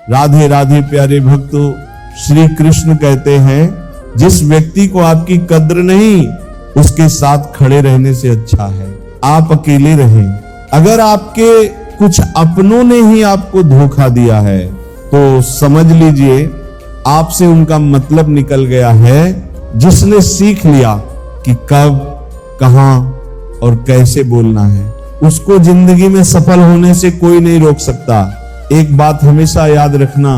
राधे राधे प्यारे भक्तों, श्री कृष्ण कहते हैं जिस व्यक्ति को आपकी कद्र नहीं, उसके साथ खड़े रहने से अच्छा है आप अकेले रहें। अगर आपके कुछ अपनों ने ही आपको धोखा दिया है तो समझ लीजिए आपसे उनका मतलब निकल गया है। जिसने सीख लिया कि कब, कहां और कैसे बोलना है, उसको जिंदगी में सफल होने से कोई नहीं रोक सकता। एक बात हमेशा याद रखना,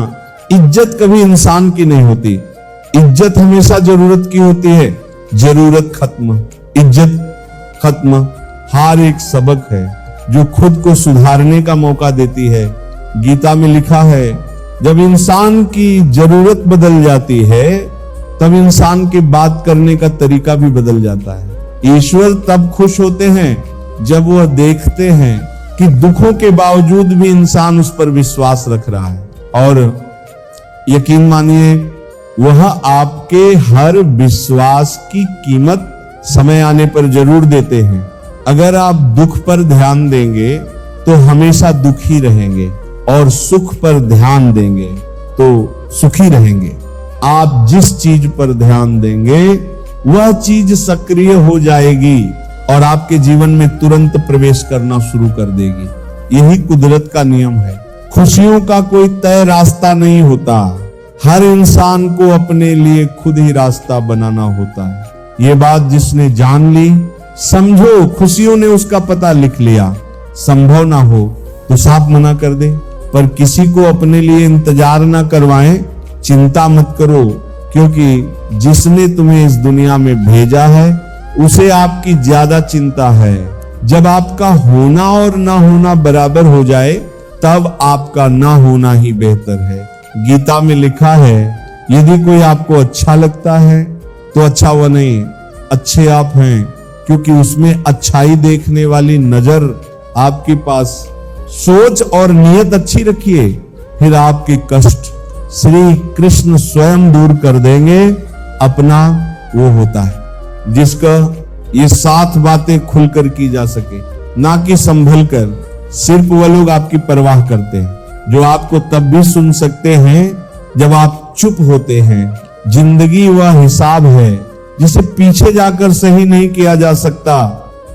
इज्जत कभी इंसान की नहीं होती, इज्जत हमेशा जरूरत की होती है। जरूरत खत्म, इज्जत खत्म। हार एक सबक है जो खुद को सुधारने का मौका देती है। गीता में लिखा है जब इंसान की जरूरत बदल जाती है तब इंसान के बात करने का तरीका भी बदल जाता है। ईश्वर तब खुश होते हैं जब वह देखते हैं कि दुखों के बावजूद भी इंसान उस पर विश्वास रख रहा है, और यकीन मानिए वह आपके हर विश्वास की कीमत समय आने पर जरूर देते हैं। अगर आप दुख पर ध्यान देंगे तो हमेशा दुखी रहेंगे और सुख पर ध्यान देंगे तो सुखी रहेंगे। आप जिस चीज पर ध्यान देंगे वह चीज सक्रिय हो जाएगी और आपके जीवन में तुरंत प्रवेश करना शुरू कर देगी। यही कुदरत का नियम है। खुशियों का कोई तय रास्ता नहीं होता, हर इंसान को अपने लिए खुद ही रास्ता बनाना होता है। ये बात जिसने जान ली, समझो खुशियों ने उसका पता लिख लिया। संभव ना हो तो साफ मना कर दे, पर किसी को अपने लिए इंतजार ना करवाएं। चिंता मत करो, क्योंकि जिसने तुम्हें इस दुनिया में भेजा है उसे आपकी ज्यादा चिंता है। जब आपका होना और ना होना बराबर हो जाए तब आपका ना होना ही बेहतर है। गीता में लिखा है यदि कोई आपको अच्छा लगता है तो अच्छा वह नहीं, अच्छे आप हैं, क्योंकि उसमें अच्छाई देखने वाली नजर आपके पास। सोच और नियत अच्छी रखिए, फिर आपके कष्ट श्री कृष्ण स्वयं दूर कर देंगे। अपना वो होता है जिसका ये 7 बातें खुलकर की जा सके, ना कि संभल कर। सिर्फ वो लोग आपकी परवाह करते हैं जो आपको तब भी सुन सकते हैं जब आप चुप होते हैं। जिंदगी वह हिसाब है जिसे पीछे जाकर सही नहीं किया जा सकता।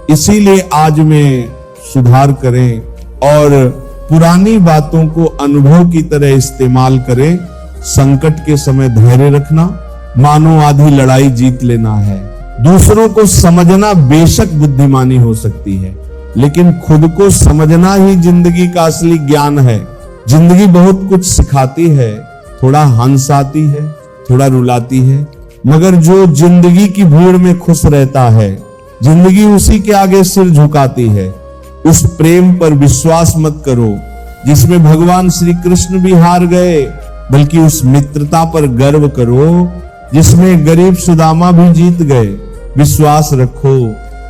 इसीलिए आज में सुधार करें और पुरानी बातों को अनुभव की तरह इस्तेमाल करें। संकट के समय धैर्य रखना मानो आधी लड़ाई जीत लेना है। दूसरों को समझना बेशक बुद्धिमानी हो सकती है, लेकिन खुद को समझना ही जिंदगी का असली ज्ञान है। जिंदगी बहुत कुछ सिखाती है, थोड़ा हंसाती है, थोड़ा रुलाती है, मगर जो जिंदगी की भीड़ में खुश रहता है जिंदगी उसी के आगे सिर झुकाती है। उस प्रेम पर विश्वास मत करो जिसमें भगवान श्री कृष्ण भी हार गए, बल्कि उस मित्रता पर गर्व करो जिसमें गरीब सुदामा भी जीत गए। विश्वास रखो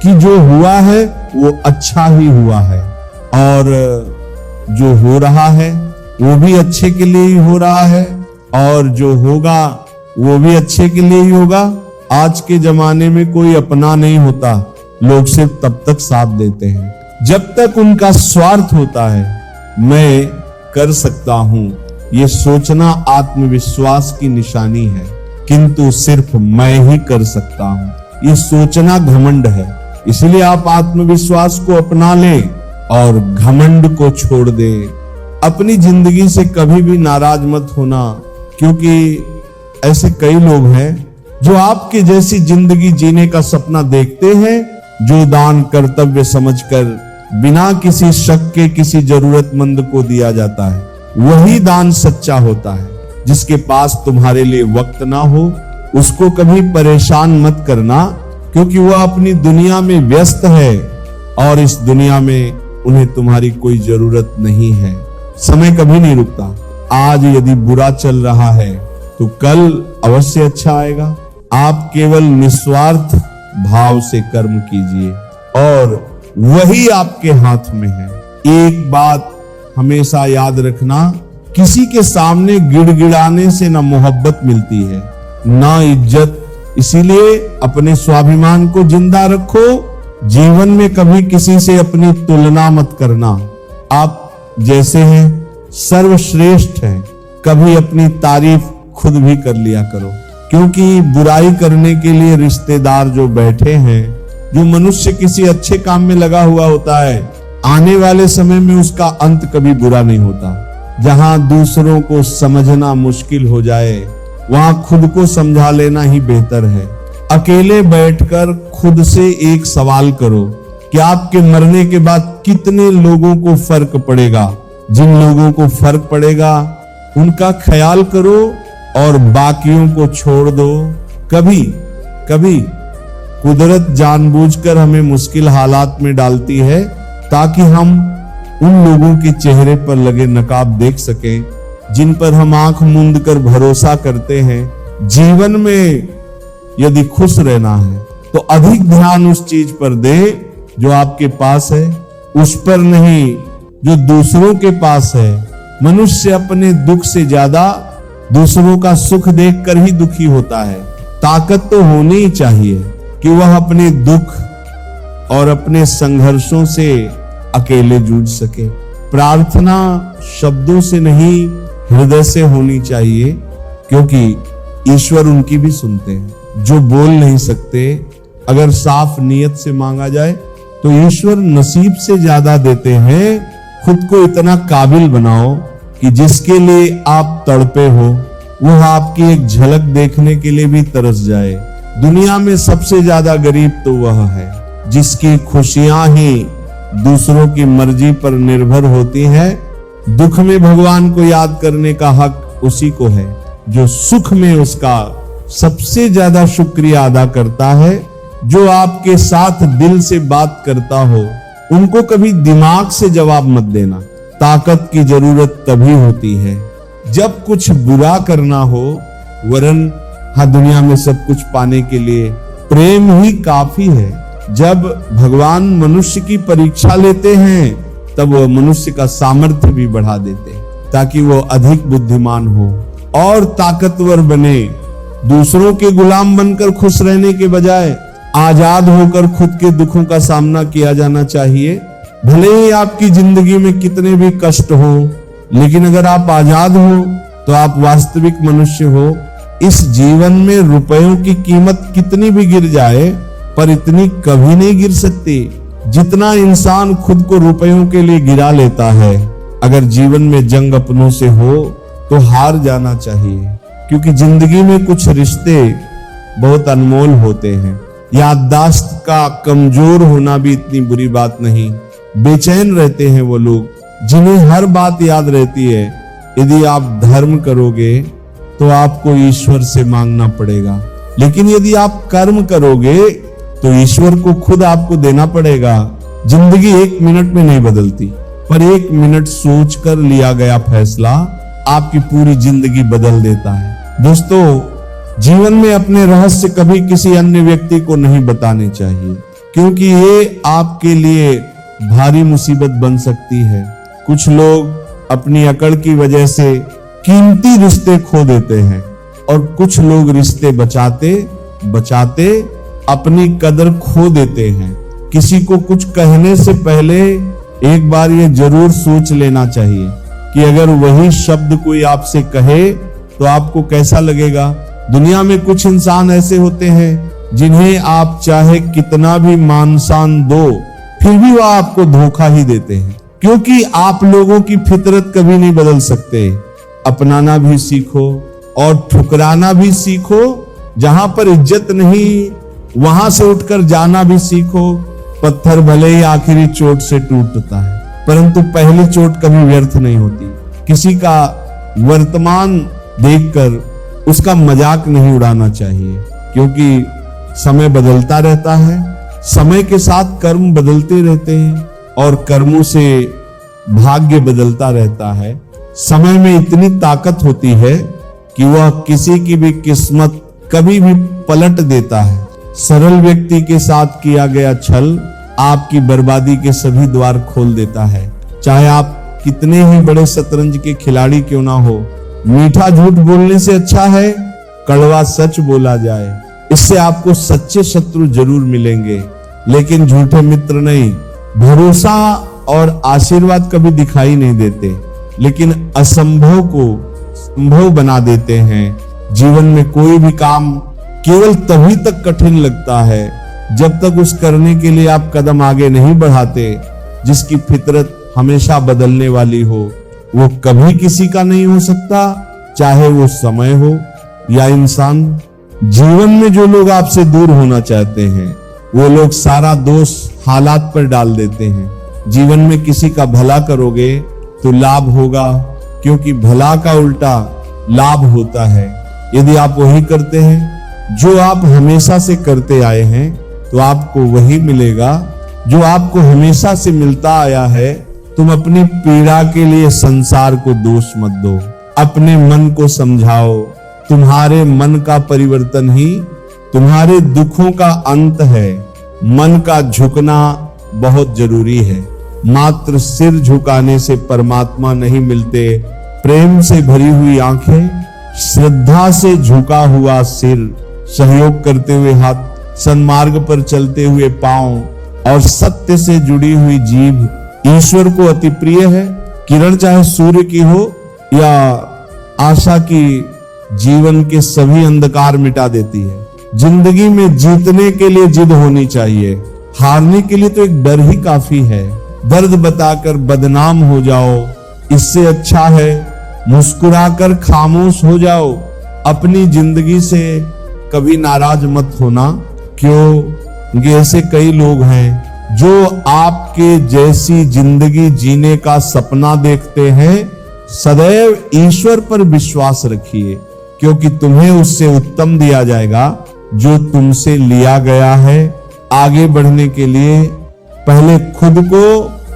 कि जो हुआ है वो अच्छा ही हुआ है, और जो हो रहा है वो भी अच्छे के लिए ही हो रहा है, और जो होगा वो भी अच्छे के लिए ही होगा। आज के जमाने में कोई अपना नहीं होता, लोग सिर्फ तब तक साथ देते हैं जब तक उनका स्वार्थ होता है। मैं कर सकता हूं ये सोचना आत्मविश्वास की निशानी है, किंतु सिर्फ मैं ही कर सकता हूं ये सोचना घमंड है। इसलिए आप आत्मविश्वास को अपना लें और घमंड को छोड़ दें। अपनी जिंदगी से कभी भी नाराज मत होना, क्योंकि ऐसे कई लोग हैं जो आपके जैसी जिंदगी जीने का सपना देखते हैं, जो दान कर्तव्य समझकर बिना किसी शक के किसी जरूरतमंद को दिया जाता है। वही दान सच्चा होता है। जिसके पास तुम्हारे लिए वक्त ना हो उसको कभी परेशान मत करना, क्योंकि वह अपनी दुनिया में व्यस्त है और इस दुनिया में उन्हें तुम्हारी कोई जरूरत नहीं है। समय कभी नहीं रुकता। आज यदि बुरा चल रहा है तो कल अवश्य अच्छा आएगा। आप केवल निस्वार्थ भाव से कर्म कीजिए और वही आपके हाथ में है। एक बात हमेशा याद रखना, किसी के सामने गिड़गिड़ाने से ना मोहब्बत मिलती है ना इज्जत। इसीलिए अपने स्वाभिमान को जिंदा रखो। जीवन में कभी किसी से अपनी तुलना मत करना। आप जैसे हैं सर्वश्रेष्ठ हैं, कभी अपनी तारीफ खुद भी कर लिया करो, क्योंकि बुराई करने के लिए रिश्तेदार जो बैठे हैं, जो मनुष्य किसी अच्छे काम में लगा हुआ होता है, आने वाले समय में उसका अंत कभी बुरा नहीं होता। जहां दूसरों को समझना मुश्किल हो जाए, वहां खुद को समझा लेना ही बेहतर है। अकेले बैठकर खुद से एक सवाल करो कि आपके मरने के बाद कितने लोगों को फर्क पड़ेगा। जिन लोगों को फर्क पड़ेगा उनका ख्याल करो और बाकियों को छोड़ दो। कभी कभी कुदरत जानबूझकर हमें मुश्किल हालात में डालती है ताकि हम उन लोगों के चेहरे पर लगे नकाब देख सकें जिन पर हम आंख मूंद कर भरोसा करते हैं। जीवन में यदि खुश रहना है तो अधिक ध्यान उस चीज पर दें जो आपके पास है, उस पर नहीं जो दूसरों के पास है। मनुष्य अपने दुख से ज्यादा दूसरों का सुख देखकर ही दुखी होता है। ताकत तो होनी ही चाहिए कि वह अपने दुख और अपने संघर्षों से अकेले जूझ सके। प्रार्थना शब्दों से नहीं, हृदय से होनी चाहिए, क्योंकि ईश्वर उनकी भी सुनते हैं जो बोल नहीं सकते। अगर साफ नियत से मांगा जाए तो ईश्वर नसीब से ज्यादा देते हैं। खुद को इतना काबिल बनाओ कि जिसके लिए आप तड़पे हो वह आपकी एक झलक देखने के लिए भी तरस जाए। दुनिया में सबसे ज्यादा गरीब तो वह है जिसकी खुशियां ही दूसरों की मर्जी पर निर्भर होती है। दुख में भगवान को याद करने का हक उसी को है जो सुख में उसका सबसे ज्यादा शुक्रिया अदा करता है। जो आपके साथ दिल से बात करता हो उनको कभी दिमाग से जवाब मत देना। ताकत की जरूरत तभी होती है जब कुछ बुरा करना हो, वरन हाँ दुनिया में सब कुछ पाने के लिए प्रेम ही काफी है। जब भगवान मनुष्य की परीक्षा लेते हैं तब वह मनुष्य का सामर्थ्य भी बढ़ा देते हैं ताकि वो अधिक बुद्धिमान हो और ताकतवर बने। दूसरों के गुलाम बनकर खुश रहने के बजाय आजाद होकर खुद के दुखों का सामना किया जाना चाहिए। भले ही आपकी जिंदगी में कितने भी कष्ट हो, लेकिन अगर आप आजाद हो तो आप वास्तविक मनुष्य हो। इस जीवन में रुपयों की कीमत कितनी भी गिर जाए पर इतनी कभी नहीं गिर सकती जितना इंसान खुद को रुपयों के लिए गिरा लेता है। अगर जीवन में जंग अपनों से हो तो हार जाना चाहिए, क्योंकि जिंदगी में कुछ रिश्ते बहुत अनमोल होते हैं। याददाश्त का कमजोर होना भी इतनी बुरी बात नहीं। बेचैन रहते हैं वो लोग जिन्हें हर बात याद रहती है। यदि आप धर्म करोगे तो आपको ईश्वर से मांगना पड़ेगा, लेकिन यदि आप कर्म करोगे तो ईश्वर को खुद आपको देना पड़ेगा। जिंदगी 1 मिनट में नहीं बदलती, पर 1 मिनट सोचकर लिया गया फैसला आपकी पूरी जिंदगी बदल देता है। दोस्तों, जीवन में अपने रहस्य कभी किसी अन्य व्यक्ति को नहीं बताने चाहिए, क्योंकि ये आपके लिए भारी मुसीबत बन सकती है। कुछ लोग अपनी अकड़ की वजह से कीमती रिश्ते खो देते हैं और कुछ लोग रिश्ते बचाते बचाते अपनी कदर खो देते हैं। किसी को कुछ कहने से पहले एक बार ये जरूर सोच लेना चाहिए कि अगर वही शब्द कोई आपसे कहे तो आपको कैसा लगेगा। दुनिया में कुछ इंसान ऐसे होते हैं जिन्हें आप चाहे कितना भी मान शान दो, फिर भी वह आपको धोखा ही देते हैं, क्योंकि आप लोगों की फितरत कभी नहीं बदल सकते। अपनाना भी सीखो और ठुकराना भी सीखो। जहां पर इज्जत नहीं वहां से उठकर जाना भी सीखो। पत्थर भले ही आखिरी चोट से टूटता है, परंतु पहली चोट कभी व्यर्थ नहीं होती। किसी का वर्तमान देखकर उसका मजाक नहीं उड़ाना चाहिए, क्योंकि समय बदलता रहता है। समय के साथ कर्म बदलते रहते हैं और कर्मों से भाग्य बदलता रहता है। समय में इतनी ताकत होती है कि वह किसी की भी किस्मत कभी भी पलट देता है। सरल व्यक्ति के साथ किया गया छल आपकी बर्बादी के सभी द्वार खोल देता है। चाहे आप कितने ही बड़े शतरंज के खिलाड़ी क्यों ना हो, मीठा झूठ बोलने से अच्छा है कड़वा सच बोला जाए। इससे आपको सच्चे शत्रु जरूर मिलेंगे, लेकिन झूठे मित्र नहीं। भरोसा और आशीर्वाद कभी दिखाई नहीं देते, लेकिन असंभव को संभव बना देते हैं। जीवन में कोई भी काम केवल तभी तक कठिन लगता है जब तक उस करने के लिए आप कदम आगे नहीं बढ़ाते। जिसकी फितरत हमेशा बदलने वाली हो वो कभी किसी का नहीं हो सकता, चाहे वो समय हो या इंसान। जीवन में जो लोग आपसे दूर होना चाहते हैं वो लोग सारा दोष हालात पर डाल देते हैं। जीवन में किसी का भला करोगे तो लाभ होगा, क्योंकि भला का उल्टा लाभ होता है। यदि आप वही करते हैं जो आप हमेशा से करते आए हैं तो आपको वही मिलेगा जो आपको हमेशा से मिलता आया है। तुम अपनी पीड़ा के लिए संसार को दोष मत दो, अपने मन को समझाओ। तुम्हारे मन का परिवर्तन ही तुम्हारे दुखों का अंत है। मन का झुकना बहुत जरूरी है। मात्र सिर झुकाने से परमात्मा नहीं मिलते। प्रेम से भरी हुई आंखें, श्रद्धा से झुका हुआ सिर, सहयोग करते हुए हाथ, सन्मार्ग पर चलते हुए पांव और सत्य से जुड़ी हुई जीभ ईश्वर को अति प्रिय है। किरण चाहे सूर्य की हो या आशा की, जीवन के सभी अंधकार मिटा देती है। जिंदगी में जीतने के लिए जिद होनी चाहिए, हारने के लिए तो एक डर ही काफी है। दर्द बताकर बदनाम हो जाओ, इससे अच्छा है मुस्कुराकर खामोश हो जाओ। अपनी जिंदगी से कभी नाराज मत होना, क्योंकि ऐसे कई लोग हैं जो आपके जैसी जिंदगी जीने का सपना देखते हैं। सदैव ईश्वर पर विश्वास रखिए, क्योंकि तुम्हें उससे उत्तम दिया जाएगा जो तुमसे लिया गया है। आगे बढ़ने के लिए पहले खुद को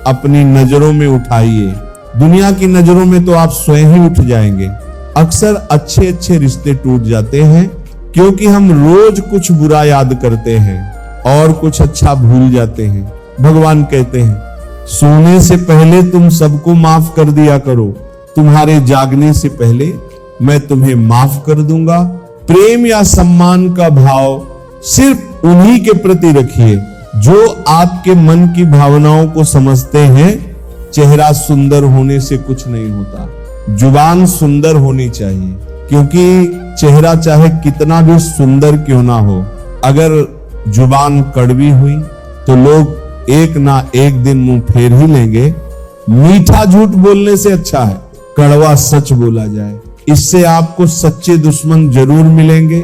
अपनी नजरों में उठाइए। दुनिया की नजरों में तो आप स्वयं ही उठ जाएंगे। अक्सर अच्छे अच्छे रिश्ते टूट जाते हैं क्योंकि हम रोज कुछ बुरा याद करते हैं और कुछ अच्छा भूल जाते हैं। भगवान कहते हैं, सोने से पहले तुम सबको माफ कर दिया करो, तुम्हारे जागने से पहले मैं तुम्हें माफ कर दूंगा। प्रेम या सम्मान का भाव सिर्फ उन्हीं के प्रति रखिए जो आपके मन की भावनाओं को समझते हैं। चेहरा सुंदर होने से कुछ नहीं होता, जुबान सुंदर होनी चाहिए, क्योंकि चेहरा चाहे कितना भी सुंदर क्यों ना हो, अगर जुबान कड़वी हुई तो लोग एक ना एक दिन मुंह फेर ही लेंगे। मीठा झूठ बोलने से अच्छा है कड़वा सच बोला जाए। इससे आपको सच्चे दुश्मन जरूर मिलेंगे,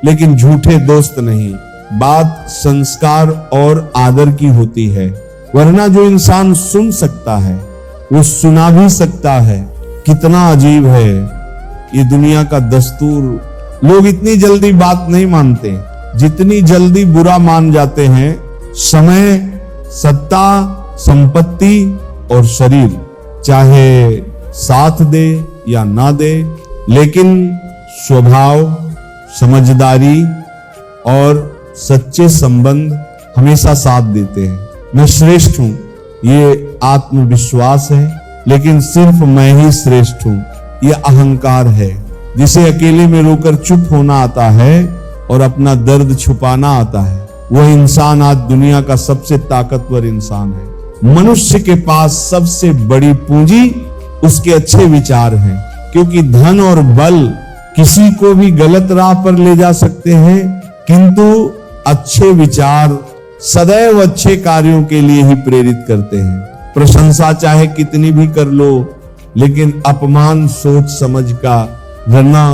लेकिन झूठे दोस्त नहीं। बात संस्कार और आदर की होती है, वरना जो इंसान सुन सकता है वो सुना भी सकता है। कितना अजीब है ये दुनिया का दस्तूर। लोग इतनी जल्दी बात नहीं मानते जितनी जल्दी बुरा मान जाते हैं। समय, सत्ता, संपत्ति और शरीर चाहे साथ दे या ना दे, लेकिन स्वभाव, समझदारी और सच्चे संबंध हमेशा साथ देते हैं। मैं श्रेष्ठ हूं ये आत्मविश्वास है, लेकिन सिर्फ मैं ही श्रेष्ठ हूं ये अहंकार है। जिसे अकेले में रोकर चुप होना आता है और अपना दर्द छुपाना आता है, वह इंसान आज दुनिया का सबसे ताकतवर इंसान है। मनुष्य के पास सबसे बड़ी पूंजी उसके अच्छे विचार हैं, क्योंकि धन और बल किसी को भी गलत राह पर ले जा सकते हैं, किंतु अच्छे विचार सदैव अच्छे कार्यों के लिए ही प्रेरित करते हैं। प्रशंसा चाहे कितनी भी कर लो, लेकिन अपमान सोच समझ का करना,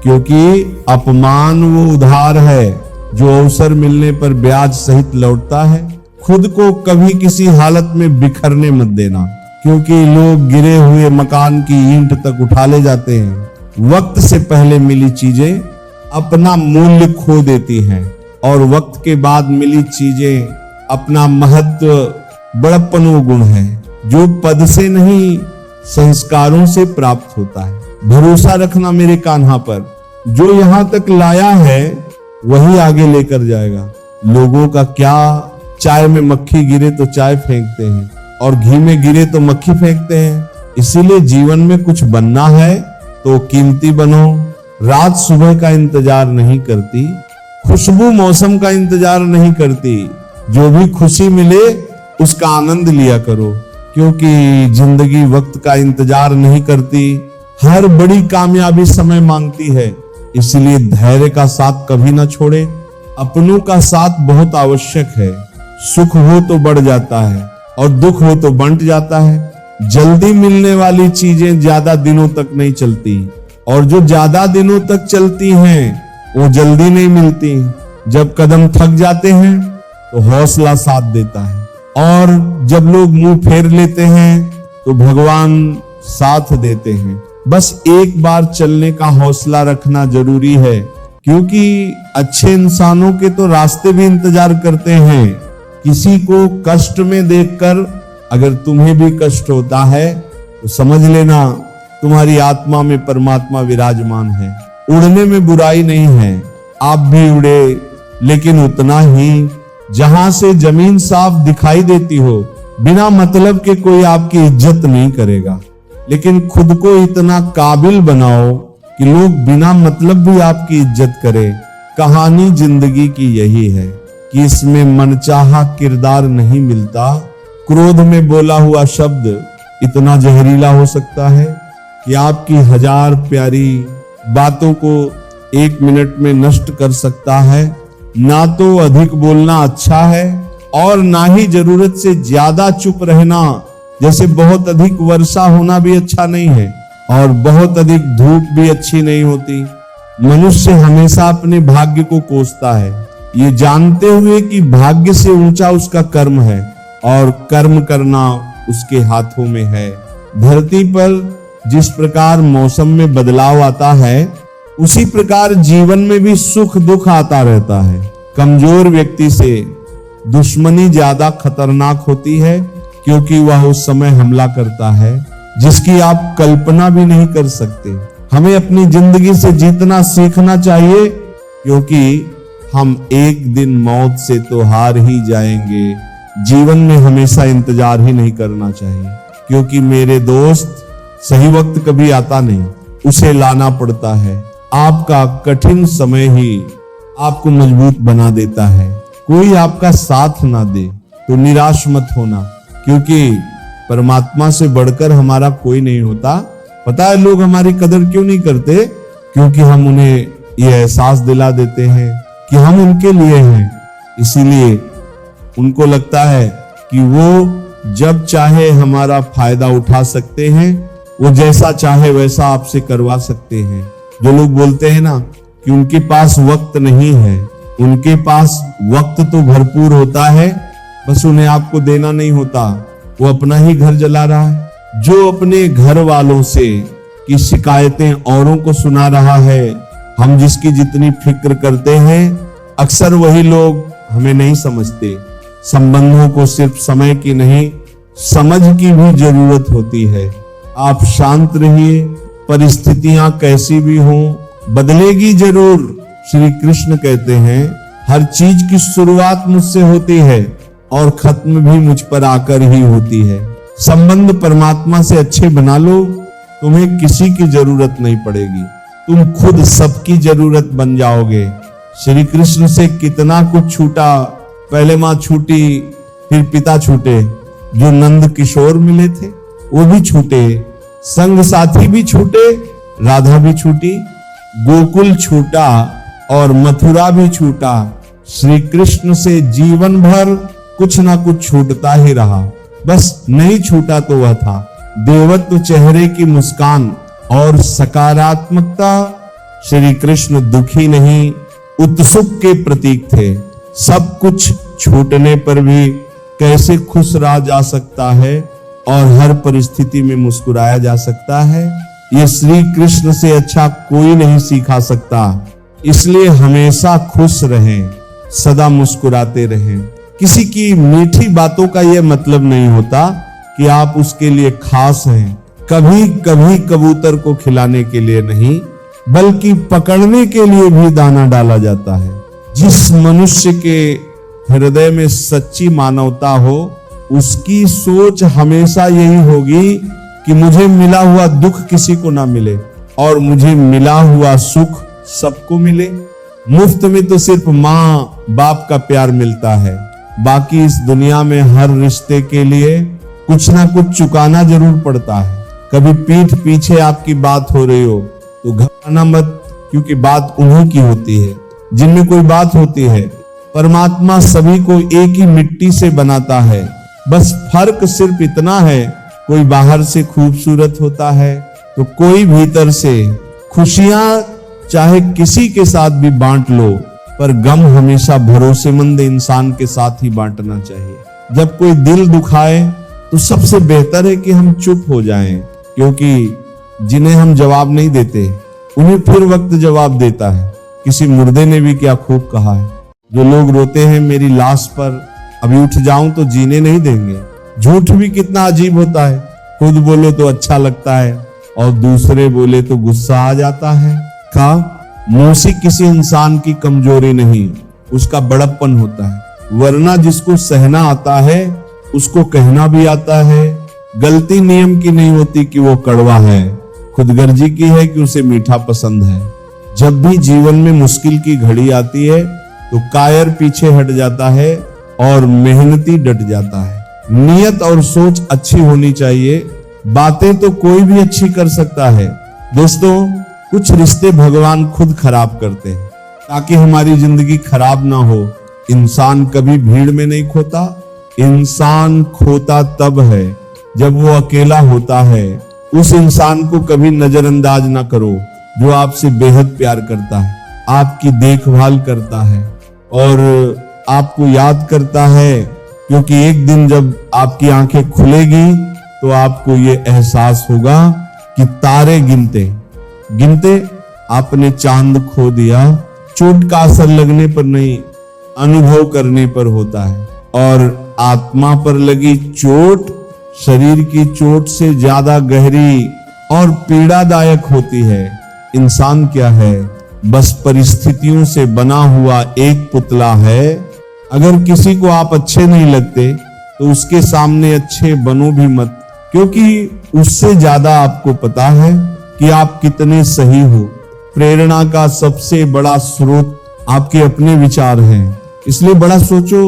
क्योंकि अपमान वो उधार है जो अवसर मिलने पर ब्याज सहित लौटता है। खुद को कभी किसी हालत में बिखरने मत देना, क्योंकि लोग गिरे हुए मकान की ईंट तक उठा ले जाते हैं। वक्त से पहले मिली चीजें अपना मूल्य खो देती हैं और वक्त के बाद मिली चीजें अपना महत्व, बड़प्पन वो गुण है जो पद से नहीं संस्कारों से प्राप्त होता है। भरोसा रखना मेरे कान्हा पर, जो यहां तक लाया है वही आगे लेकर जाएगा। लोगों का क्या, चाय में मक्खी गिरे तो चाय फेंकते हैं और घी में गिरे तो मक्खी फेंकते हैं। इसीलिए जीवन में कुछ बनना है तो कीमती बनो। रात सुबह का इंतजार नहीं करती, खुशबू मौसम का इंतजार नहीं करती। जो भी खुशी मिले उसका आनंद लिया करो, क्योंकि जिंदगी वक्त का इंतजार नहीं करती, हर बड़ी कामयाबी समय मांगती है, इसलिए धैर्य का साथ कभी ना छोड़े। अपनों का साथ बहुत आवश्यक है। सुख हो तो बढ़ जाता है और दुख हो तो बंट जाता है। जल्दी मिलने वाली चीजें ज्यादा दिनों तक नहीं चलती और जो ज्यादा दिनों तक चलती हैं वो जल्दी नहीं मिलती। जब कदम थक जाते हैं तो हौसला साथ देता है और जब लोग मुंह फेर लेते हैं तो भगवान साथ देते हैं। बस एक बार चलने का हौसला रखना जरूरी है, क्योंकि अच्छे इंसानों के तो रास्ते भी इंतजार करते हैं। किसी को कष्ट में देखकर अगर तुम्हें भी कष्ट होता है तो समझ लेना तुम्हारी आत्मा में परमात्मा विराजमान है। उड़ने में बुराई नहीं है, आप भी उड़े, लेकिन उतना ही जहां से जमीन साफ दिखाई देती हो। बिना मतलब के कोई आपकी इज्जत नहीं करेगा, लेकिन खुद को इतना काबिल बनाओ कि लोग बिना मतलब भी आपकी इज्जत करें। कहानी जिंदगी की यही है कि इसमें मनचाहा किरदार नहीं मिलता। क्रोध में बोला हुआ शब्द इतना जहरीला हो सकता है कि आपकी हजार प्यारी बातों को 1 मिनट में नष्ट कर सकता है। ना तो अधिक बोलना अच्छा है और ना ही जरूरत से ज्यादा चुप रहना। जैसे बहुत अधिक वर्षा होना भी अच्छा नहीं है और बहुत अधिक धूप भी अच्छी नहीं होती। मनुष्य हमेशा अपने भाग्य को कोसता है, ये जानते हुए कि भाग्य से ऊंचा उसका कर्म है और कर्म करना उसके हाथों में है। धरती पर जिस प्रकार मौसम में बदलाव आता है, उसी प्रकार जीवन में भी सुख दुख आता रहता है। कमजोर व्यक्ति से दुश्मनी ज्यादा खतरनाक होती है, क्योंकि वह उस समय हमला करता है जिसकी आप कल्पना भी नहीं कर सकते। हमें अपनी जिंदगी से जीतना सीखना चाहिए, क्योंकि हम एक दिन मौत से तो हार ही जाएंगे। जीवन में हमेशा इंतजार ही नहीं करना चाहिए, क्योंकि मेरे दोस्त सही वक्त कभी आता नहीं, उसे लाना पड़ता है। आपका कठिन समय ही आपको मजबूत बना देता है। कोई आपका साथ ना दे तो निराश मत होना, क्योंकि परमात्मा से बढ़कर हमारा कोई नहीं होता। पता है लोग हमारी कदर क्यों नहीं करते? क्योंकि हम उन्हें ये एहसास दिला देते हैं कि हम उनके लिए हैं। इसीलिए उनको लगता है कि वो जब चाहे हमारा फायदा उठा सकते हैं, वो जैसा चाहे वैसा आपसे करवा सकते हैं। जो लोग बोलते हैं ना कि उनके पास वक्त नहीं है, उनके पास वक्त तो भरपूर होता है, बस उन्हें आपको देना नहीं होता। वो अपना ही घर जला रहा है। जो अपने घर वालों से की शिकायतें औरों को सुना रहा है, हम जिसकी जितनी फिक्र करते हैं, अक्सर वही लोग हमें नहीं समझते। संबंधों को सिर्फ समय की नहीं, समझ की भी जरूरत होती है। आप शांत रहिए, परिस्थितियां कैसी भी हों, बदलेगी जरूर। श्री कृष्ण कहते हैं, हर चीज की शुरुआत मुझसे होती है और खत्म भी मुझ पर आकर ही होती है। संबंध परमात्मा से अच्छे बना लो, तुम्हें किसी की जरूरत नहीं पड़ेगी। तुम खुद सबकी जरूरत बन जाओगे। श्री कृष्ण से कितना कुछ छूटा। पहले मां छूटी, फिर पिता छूटे, जो नंद किशोर मिले थे वो भी छूटे, संग साथी भी छूटे, राधा भी छूटी, गोकुल छूटा और मथुरा भी छूटा। श्री कृष्ण से जीवन भर कुछ ना कुछ छूटता ही रहा। बस नहीं छूटा तो वह था देवत्व, चेहरे की मुस्कान और सकारात्मकता। श्री कृष्ण दुखी नहीं, उत्सुक के प्रतीक थे। सब कुछ छूटने पर भी कैसे खुश रहा जा सकता है और हर परिस्थिति में मुस्कुराया जा सकता है, ये श्री कृष्ण से अच्छा कोई नहीं सिखा सकता। इसलिए हमेशा खुश रहें, सदा मुस्कुराते रहें। किसी की मीठी बातों का यह मतलब नहीं होता कि आप उसके लिए खास हैं। कभी कभी कबूतर को खिलाने के लिए नहीं, बल्कि पकड़ने के लिए भी दाना डाला जाता है। जिस मनुष्य के हृदय में सच्ची मानवता हो, उसकी सोच हमेशा यही होगी कि मुझे मिला हुआ दुख किसी को ना मिले और मुझे मिला हुआ सुख सबको मिले। मुफ्त में तो सिर्फ माँ बाप का प्यार मिलता है, बाकी इस दुनिया में हर रिश्ते के लिए कुछ ना कुछ चुकाना जरूर पड़ता है। कभी पीठ पीछे आपकी बात हो रही हो तो घबराना मत, क्योंकि बात उन्हीं की होती है जिनमें कोई बात होती है। परमात्मा सभी को एक ही मिट्टी से बनाता है, बस फर्क सिर्फ इतना है, कोई बाहर से खूबसूरत होता है तो कोई भीतर से। खुशियां चाहे किसी के साथ भी बांट लो, पर गम हमेशा भरोसेमंद इंसान के साथ ही बांटना चाहिए। जब कोई दिल दुखाए तो सबसे बेहतर है कि हम चुप हो जाएं, क्योंकि जिन्हें हम जवाब नहीं देते उन्हें फिर वक्त जवाब देता है। किसी मुर्दे ने भी क्या खूब कहा है, जो लोग रोते हैं मेरी लाश पर अभी उठ जाऊं तो जीने नहीं देंगे। झूठ भी कितना अजीब होता है, खुद बोलो तो अच्छा लगता है और दूसरे बोले तो गुस्सा आ जाता है। मौसी किसी इंसान की कमजोरी नहीं, उसका बड़प्पन होता है, वरना जिसको सहना आता है उसको कहना भी आता है। गलती नियम की नहीं होती कि वो कड़वा है, खुदगर्जी की है कि उसे मीठा पसंद है। जब भी जीवन में मुश्किल की घड़ी आती है तो कायर पीछे हट जाता है और मेहनती डट जाता है। नियत और सोच अच्छी होनी चाहिए, बातें तो कोई भी अच्छी कर सकता है। दोस्तों, कुछ रिश्ते भगवान खुद खराब करते हैं ताकि हमारी जिंदगी खराब ना हो। इंसान कभी भीड़ में नहीं खोता, इंसान खोता तब है जब वो अकेला होता है। उस इंसान को कभी नजरअंदाज ना करो जो आपसे बेहद प्यार करता है, आपकी देखभाल करता है और आपको याद करता है, क्योंकि एक दिन जब आपकी आंखें खुलेगी तो आपको ये एहसास होगा कि तारे गिनते गिनते आपने चांद खो दिया। चोट का असर लगने पर नहीं, अनुभव करने पर होता है। और आत्मा पर लगी चोट शरीर की चोट से ज्यादा गहरी और पीड़ादायक होती है। इंसान क्या है? बस परिस्थितियों से बना हुआ एक पुतला है। अगर किसी को आप अच्छे नहीं लगते तो उसके सामने अच्छे बनो भी मत, क्योंकि उससे ज्यादा आपको पता है कि आप कितने सही हो। प्रेरणा का सबसे बड़ा स्रोत आपके अपने विचार हैं, इसलिए बड़ा सोचो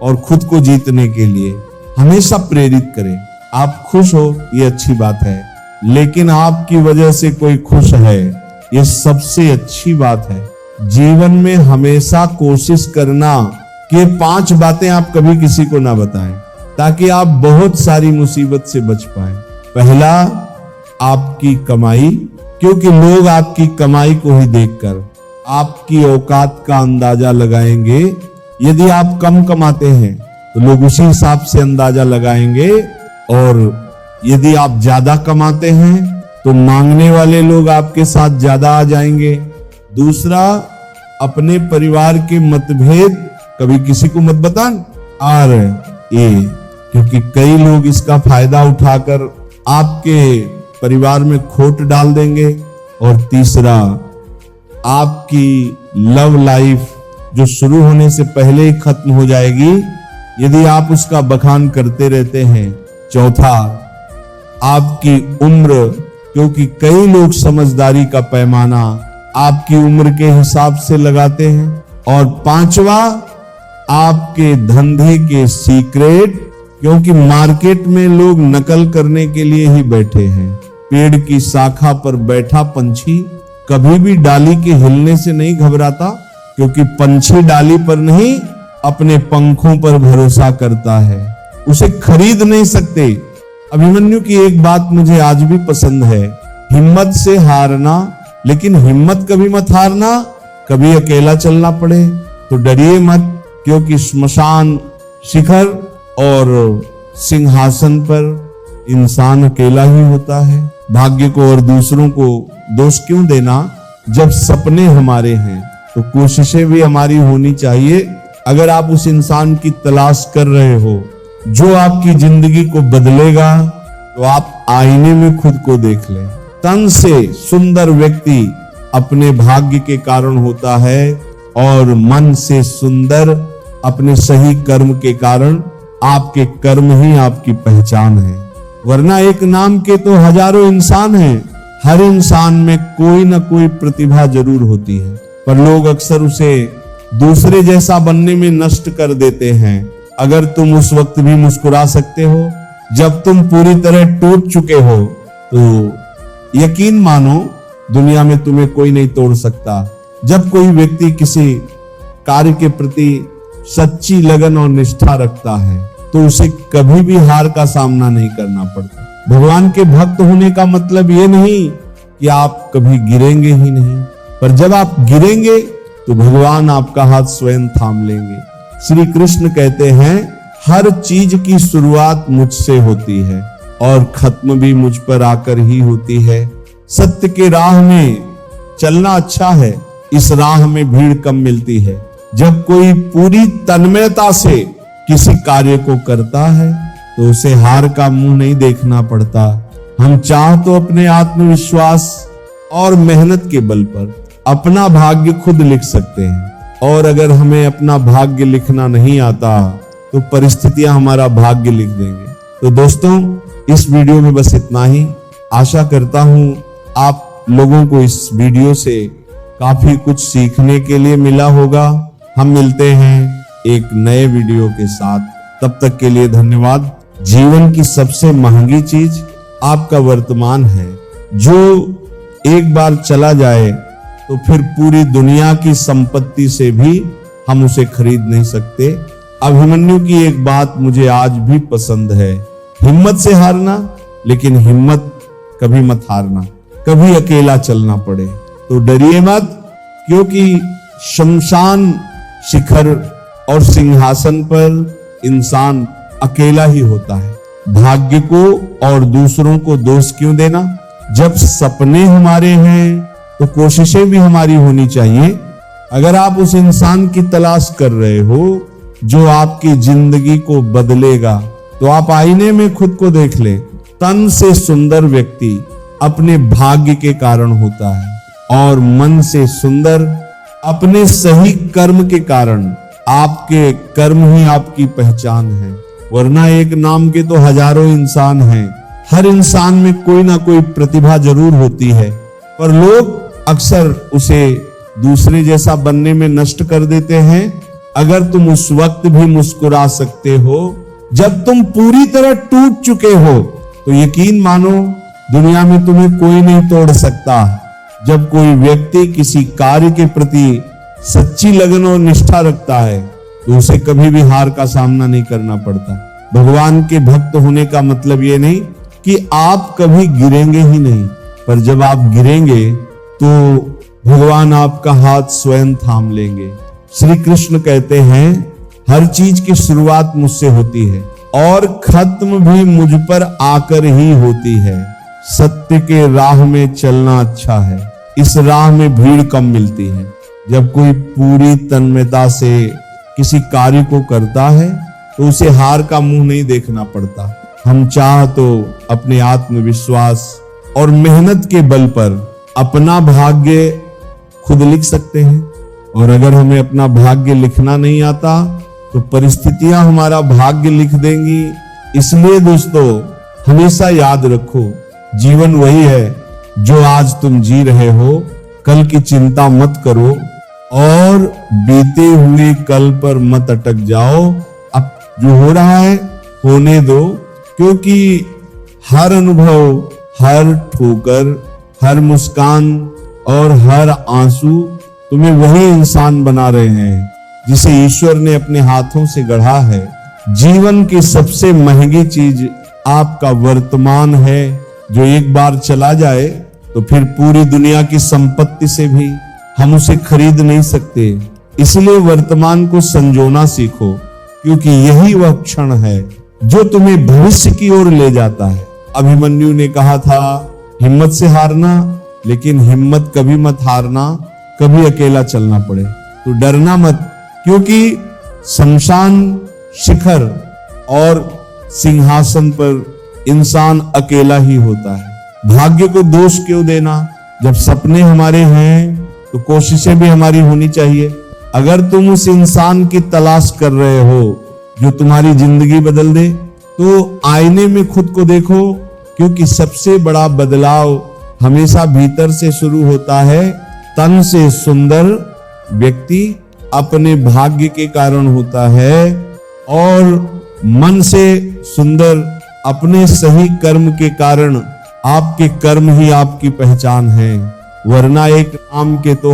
और खुद को जीतने के लिए हमेशा प्रेरित करें। आप खुश हो ये अच्छी बात है, लेकिन आपकी वजह से कोई खुश है ये सबसे अच्छी बात है। जीवन में हमेशा कोशिश करना कि 5 बातें आप कभी किसी को ना बताएं, ताकि आप बहुत सारी मुसीबत से बच पाएं। पहला, आपकी कमाई, क्योंकि लोग आपकी कमाई को ही देखकर आपकी औकात का अंदाजा लगाएंगे। यदि आप कम कमाते हैं तो लोग उसी हिसाब से अंदाजा लगाएंगे, और यदि आप ज्यादा कमाते हैं तो मांगने वाले लोग आपके साथ ज्यादा आ जाएंगे। दूसरा, अपने परिवार के मतभेद कभी किसी को मत बताना, और ये क्योंकि कई लोग इसका फायदा उठाकर आपके परिवार में खोट डाल देंगे। और तीसरा, आपकी लव लाइफ जो शुरू होने से पहले ही खत्म हो जाएगी यदि आप उसका बखान करते रहते हैं। चौथा, आपकी उम्र, क्योंकि कई लोग समझदारी का पैमाना आपकी उम्र के हिसाब से लगाते हैं। और पांचवा, आपके धंधे के सीक्रेट, क्योंकि मार्केट में लोग नकल करने के लिए ही बैठे हैं। पेड़ की शाखा पर बैठा पंछी कभी भी डाली के हिलने से नहीं घबराता, क्योंकि पंछी डाली पर नहीं अपने पंखों पर भरोसा करता है, उसे खरीद नहीं सकते। अभिमन्यु की एक बात मुझे आज भी पसंद है, हिम्मत से हारना, लेकिन हिम्मत कभी मत हारना, कभी अकेला चलना पड़े तो डरिए मत, क्योंकि श्मशान शिखर और सिंहासन पर इंसान अकेला ही होता है। भाग्य को और दूसरों को दोष क्यों देना, जब सपने हमारे हैं तो कोशिशें भी हमारी होनी चाहिए। अगर आप उस इंसान की तलाश कर रहे हो जो आपकी जिंदगी को बदलेगा, तो आप आईने में खुद को देख लें। तन से सुंदर व्यक्ति अपने भाग्य के कारण होता है, और मन से सुंदर अपने सही कर्म के कारण। आपके कर्म ही आपकी पहचान है, वरना एक नाम के तो हजारों इंसान हैं। हर इंसान में कोई ना कोई प्रतिभा जरूर होती है, पर लोग अक्सर उसे दूसरे जैसा बनने में नष्ट कर देते हैं। अगर तुम उस वक्त भी मुस्कुरा सकते हो जब तुम पूरी तरह टूट चुके हो, तो यकीन मानो दुनिया में तुम्हें कोई नहीं तोड़ सकता। जब कोई व्यक्ति किसी कार्य के प्रति सच्ची लगन और निष्ठा रखता है तो उसे कभी भी हार का सामना नहीं करना पड़ता। भगवान के भक्त होने का मतलब ये नहीं कि आप कभी गिरेंगे ही नहीं, पर जब आप गिरेंगे तो भगवान आपका हाथ स्वयं थाम लेंगे। श्री कृष्ण कहते हैं हर चीज की शुरुआत मुझसे होती है और खत्म भी मुझ पर आकर ही होती है। सत्य के राह में चलना अच्छा है, इस राह में भीड़ कम मिलती है। जब कोई पूरी तन्मयता से किसी कार्य को करता है तो उसे हार का मुंह नहीं देखना पड़ता। हम चाह तो अपने आत्मविश्वास और मेहनत के बल पर अपना भाग्य खुद लिख सकते हैं, और अगर हमें अपना भाग्य लिखना नहीं आता तो परिस्थितियां हमारा भाग्य लिख देंगे। तो दोस्तों, इस वीडियो में बस इतना ही। आशा करता हूं आप लोगों को इस वीडियो से काफी कुछ सीखने के लिए मिला होगा। हम मिलते हैं एक नए वीडियो के साथ, तब तक के लिए धन्यवाद। जीवन की सबसे महंगी चीज आपका वर्तमान है, जो एक बार चला जाए तो फिर पूरी दुनिया की संपत्ति से भी हम उसे खरीद नहीं सकते। अभिमन्यु की एक बात मुझे आज भी पसंद है, हिम्मत से हारना, लेकिन हिम्मत कभी मत हारना, कभी अकेला चलना पड़े तो डरिए मत, क्योंकि शमशान शिखर और सिंहासन पर इंसान अकेला ही होता है। भाग्य को और दूसरों को दोष क्यों देना? जब सपने हमारे हैं तो कोशिशें भी हमारी होनी चाहिए। अगर आप उस इंसान की तलाश कर रहे हो जो आपकी जिंदगी को बदलेगा, तो आप आईने में खुद को देख ले। तन से सुंदर व्यक्ति अपने भाग्य के कारण होता है और मन से सुंदर अपने सही कर्म के कारण। आपके कर्म ही आपकी पहचान है, वरना एक नाम के तो हजारों इंसान हैं। हर इंसान में कोई ना कोई प्रतिभा जरूर होती है, पर लोग अक्सर उसे दूसरे जैसा बनने में नष्ट कर देते हैं। अगर तुम उस वक्त भी मुस्कुरा सकते हो जब तुम पूरी तरह टूट चुके हो, तो यकीन मानो दुनिया में तुम्हें कोई नहीं तोड़ सकता। जब कोई व्यक्ति किसी कार्य के प्रति सच्ची लगन और निष्ठा रखता है तो उसे कभी भी हार का सामना नहीं करना पड़ता। भगवान के भक्त होने का मतलब ये नहीं कि आप कभी गिरेंगे ही नहीं, पर जब आप गिरेंगे तो भगवान आपका हाथ स्वयं थाम लेंगे। श्री कृष्ण कहते हैं हर चीज की शुरुआत मुझसे होती है और खत्म भी मुझ पर आकर ही होती है। सत्य के राह में चलना अच्छा है, इस राह में भीड़ कम मिलती है। जब कोई पूरी तन्मयता से किसी कार्य को करता है तो उसे हार का मुंह नहीं देखना पड़ता। हम चाह तो अपने आत्मविश्वास और मेहनत के बल पर अपना भाग्य खुद लिख सकते हैं, और अगर हमें अपना भाग्य लिखना नहीं आता तो परिस्थितियां हमारा भाग्य लिख देंगी। इसलिए दोस्तों, हमेशा याद रखो, जीवन वही है जो आज तुम जी रहे हो। कल की चिंता मत करो और बीते हुए कल पर मत अटक जाओ। अब जो हो रहा है होने दो, क्योंकि हर अनुभव, हर ठोकर, हर मुस्कान और हर आंसू तुम्हें वही इंसान बना रहे हैं जिसे ईश्वर ने अपने हाथों से गढ़ा है। जीवन की सबसे महंगी चीज आपका वर्तमान है, जो एक बार चला जाए तो फिर पूरी दुनिया की संपत्ति से भी हम उसे खरीद नहीं सकते। इसलिए वर्तमान को संजोना सीखो, क्योंकि यही वह क्षण है जो तुम्हें भविष्य की ओर ले जाता है। अभिमन्यु ने कहा था हिम्मत से हारना, लेकिन हिम्मत कभी मत हारना, कभी अकेला चलना पड़े तो डरना मत, क्योंकि शमशान शिखर और सिंहासन पर इंसान अकेला ही होता है। भाग्य को दोष क्यों देना? जब सपने हमारे हैं तो कोशिशें भी हमारी होनी चाहिए। अगर तुम उस इंसान की तलाश कर रहे हो जो तुम्हारी जिंदगी बदल दे, तो आईने में खुद को देखो, क्योंकि सबसे बड़ा बदलाव हमेशा भीतर से शुरू होता है। तन से सुंदर व्यक्ति अपने भाग्य के कारण होता है और मन से सुंदर अपने सही कर्म के कारण आपके कर्म ही आपकी पहचान है, वरना एक नाम के तो